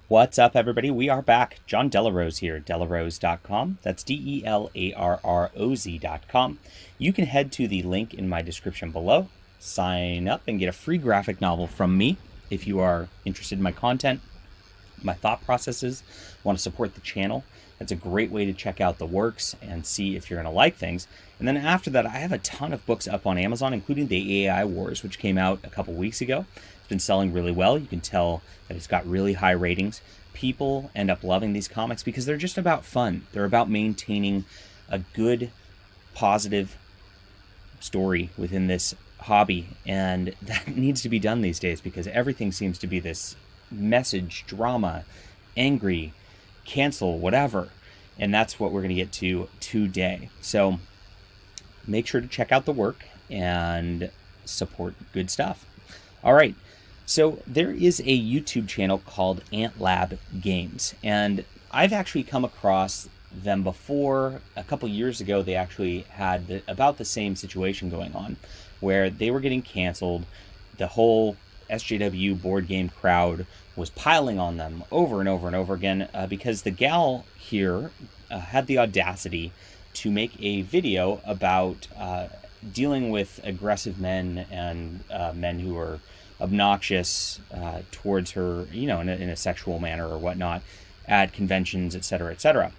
What's up, everybody? We are back. John Delarose here, delarose.com. That's DELARROZ.com. You can head to the link in my description below, sign up, and get a free graphic novel from me if you are interested in my content, my thought processes, want to support the channel. That's a great way to check out the works and see if you're going to like things. And then after that, I have a ton of books up on Amazon, including The AI Wars, which came out a couple weeks ago. It's been selling really well. You can tell that it's got really high ratings. People end up loving these comics because they're just about fun. They're about maintaining a good, positive story within this hobby. And that needs to be done these days because everything seems to be this message, drama, angry, cancel, whatever. And that's what we're going to get to today. So make sure to check out the work and support good stuff. All right. So there is a YouTube channel called Ant Lab Games, and I've actually come across them before. A couple years ago, they actually had about the same situation going on, where they were getting canceled. The whole SJW board game crowd was piling on them over and over and over again because the gal here had the audacity to make a video about dealing with aggressive men and men who are obnoxious towards her, in a sexual manner or whatnot, at conventions, etc., etc.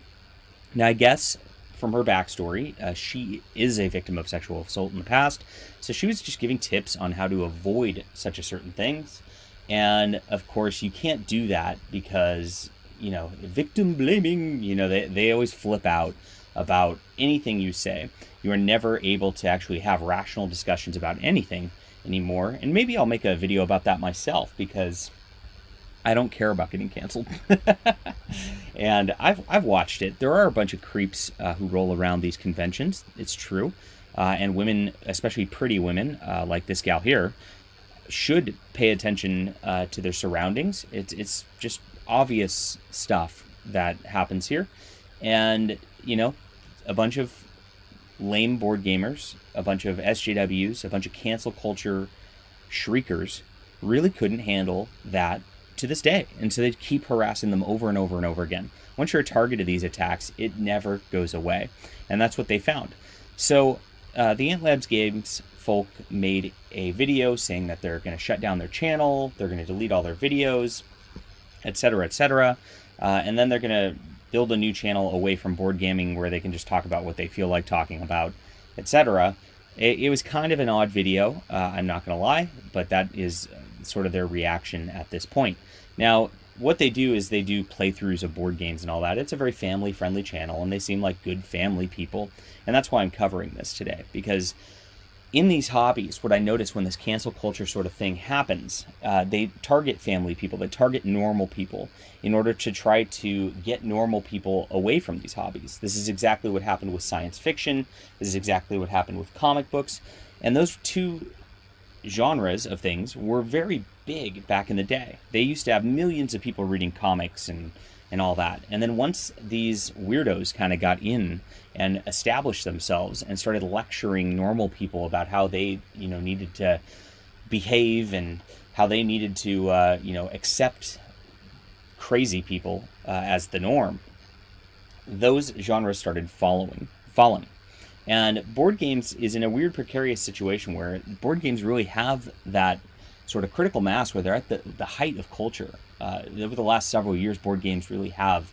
Now, I guess from her backstory, she is a victim of sexual assault in the past, so she was just giving tips on how to avoid such a certain things. And of course, you can't do that because, victim blaming, they always flip out about anything you say. You are never able to actually have rational discussions about anything anymore. And maybe I'll make a video about that myself because I don't care about getting canceled. And I've watched it. There are a bunch of creeps who roll around these conventions. It's true. And women, especially pretty women like this gal here, should pay attention to their surroundings. It's just obvious stuff that happens here. And, a bunch of lame board gamers, a bunch of SJWs, a bunch of cancel culture shriekers really couldn't handle that to this day. And so they keep harassing them over and over and over again. Once you're a target of these attacks, it never goes away. And that's what they found. So the Ant Labs Games folk made a video saying that they're going to shut down their channel, they're going to delete all their videos, etc., etc. And then they're going to build a new channel away from board gaming where they can just talk about what they feel like talking about, etc. It was kind of an odd video, I'm not going to lie, but that is sort of their reaction at this point. Now, what they do is they do playthroughs of board games and all that. It's a very family-friendly channel, and they seem like good family people, and that's why I'm covering this today, because in these hobbies, what I notice when this cancel culture sort of thing happens, they target family people, they target normal people in order to try to get normal people away from these hobbies. This is exactly what happened with science fiction. This is exactly what happened with comic books. And those two genres of things were very big back in the day. They used to have millions of people reading comics and all that. And then once these weirdos kind of got in and established themselves and started lecturing normal people about how they, needed to behave and how they needed to, accept crazy people as the norm, those genres started falling. And board games is in a weird precarious situation where board games really have that sort of critical mass where they're at the height of culture. Over the last several years, board games really have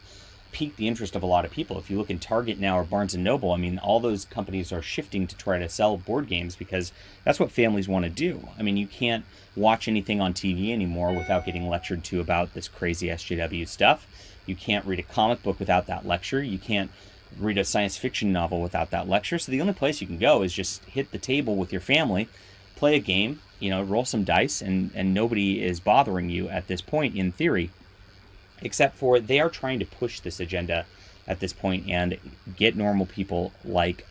piqued the interest of a lot of people. If you look in Target now or Barnes & Noble, I mean, all those companies are shifting to try to sell board games because that's what families want to do. I mean, you can't watch anything on TV anymore without getting lectured to about this crazy SJW stuff. You can't read a comic book without that lecture. You can't read a science fiction novel without that lecture. So the only place you can go is just hit the table with your family, play a game, roll some dice, and nobody is bothering you at this point in theory, except for they are trying to push this agenda at this point and get normal people like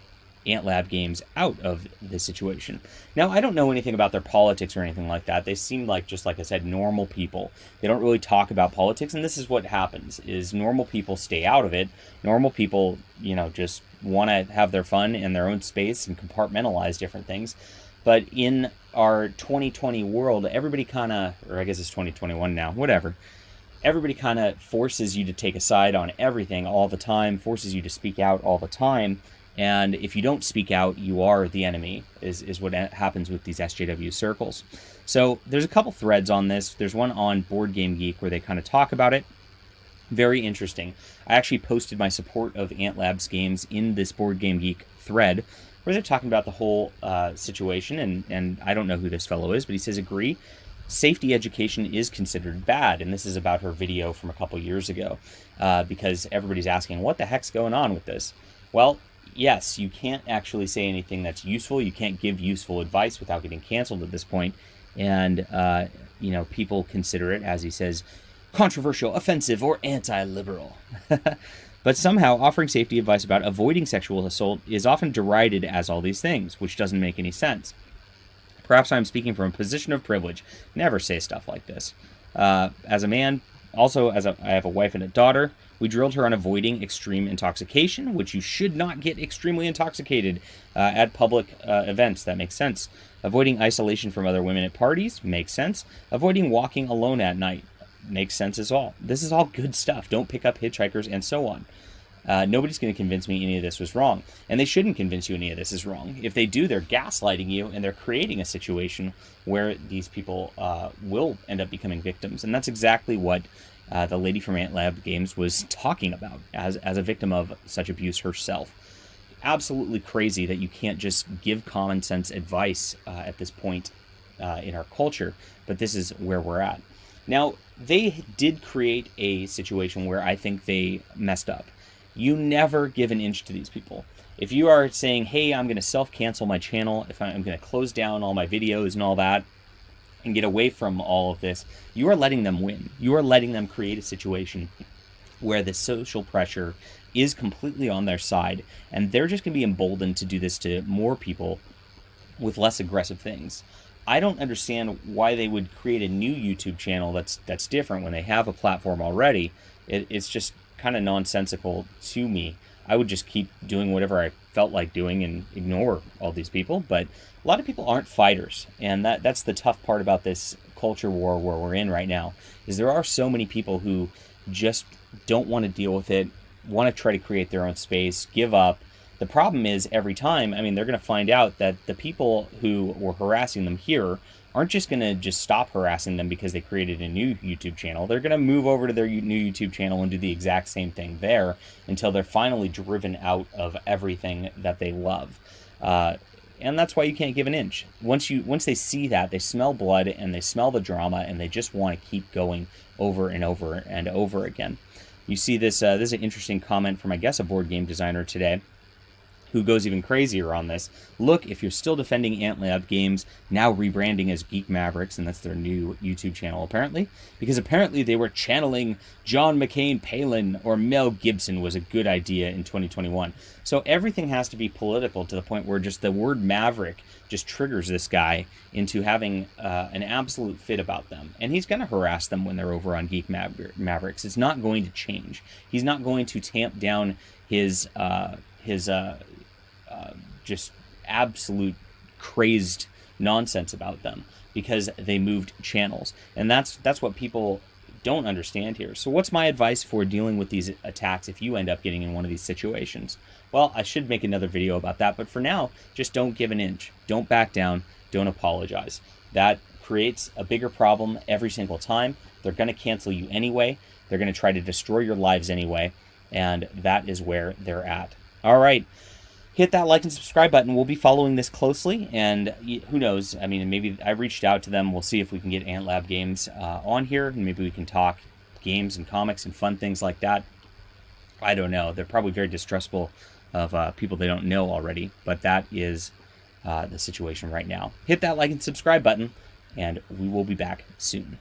Ant Lab Games out of this situation. Now, I don't know anything about their politics or anything like that. They seem like, just like I said, normal people. They don't really talk about politics, and this is what happens, is normal people stay out of it. Normal people, just want to have their fun in their own space and compartmentalize different things. But in our 2020 world, everybody kind of, or I guess it's 2021 now, whatever. everybody kind of forces you to take a side on everything all the time, forces you to speak out all the time. And if you don't speak out, you are the enemy, is what happens with these SJW circles. So there's a couple threads on this. There's one on Board Game Geek where they kind of talk about it. Very interesting. I actually posted my support of Ant Labs games in this Board Game Geek thread where they're talking about the whole situation. And I don't know who this fellow is, but he says, agree. Safety education is considered bad, and this is about her video from a couple years ago, because everybody's asking, what the heck's going on with this? Well, yes, you can't actually say anything that's useful. You can't give useful advice without getting canceled at this point, and people consider it, as he says, controversial, offensive, or anti-liberal. But somehow, offering safety advice about avoiding sexual assault is often derided as all these things, which doesn't make any sense. Perhaps I'm speaking from a position of privilege. Never say stuff like this. As a man, also I have a wife and a daughter. We drilled her on avoiding extreme intoxication, which you should not get extremely intoxicated at public events. That makes sense. Avoiding isolation from other women at parties makes sense. Avoiding walking alone at night makes sense as well. This is all good stuff. Don't pick up hitchhikers and so on. Nobody's going to convince me any of this was wrong. And they shouldn't convince you any of this is wrong. If they do, they're gaslighting you, and they're creating a situation where these people will end up becoming victims. And that's exactly what the lady from Ant Lab Games was talking about as a victim of such abuse herself. Absolutely crazy that you can't just give common sense advice at this point in our culture, but this is where we're at. Now, they did create a situation where I think they messed up. You never give an inch to these people. If you are saying, hey, I'm going to self-cancel my channel, if I'm going to close down all my videos and all that, and get away from all of this, you are letting them win. You are letting them create a situation where the social pressure is completely on their side, and they're just going to be emboldened to do this to more people with less aggressive things. I don't understand why they would create a new YouTube channel that's different when they have a platform already. It's just kind of nonsensical to me. I would just keep doing whatever I felt like doing and ignore all these people. But a lot of people aren't fighters, and that's the tough part about this culture war where we're in right now, is there are so many people who just don't want to deal with it, want to try to create their own space, give up. The problem is every time, they're going to find out that the people who were harassing them here aren't just going to just stop harassing them because they created a new YouTube channel. They're going to move over to their new YouTube channel and do the exact same thing there until they're finally driven out of everything that they love. And that's why you can't give an inch. Once they see that, they smell blood and they smell the drama, and they just want to keep going over and over and over again. You see this, this is an interesting comment from, I guess, a board game designer today, who goes even crazier on this. Look, if you're still defending Ant Lab Games, now rebranding as Geek Mavericks, and that's their new YouTube channel apparently, because apparently they were channeling John McCain Palin or Mel Gibson was a good idea in 2021. So everything has to be political to the point where just the word maverick just triggers this guy into having an absolute fit about them. And he's going to harass them when they're over on Geek Mavericks. It's not going to change. He's not going to tamp down his just absolute crazed nonsense about them because they moved channels. And that's what people don't understand here. So what's my advice for dealing with these attacks if you end up getting in one of these situations? Well, I should make another video about that, but for now, just don't give an inch. Don't back down. Don't apologize. That creates a bigger problem every single time. They're going to cancel you anyway. They're going to try to destroy your lives anyway, and that is where they're at. All right. Hit that like and subscribe button. We'll be following this closely, and who knows? Maybe I reached out to them. We'll see if we can get Ant Lab Games on here, and maybe we can talk games and comics and fun things like that. I don't know. They're probably very distrustful of people they don't know already, but that is the situation right now. Hit that like and subscribe button, and we will be back soon.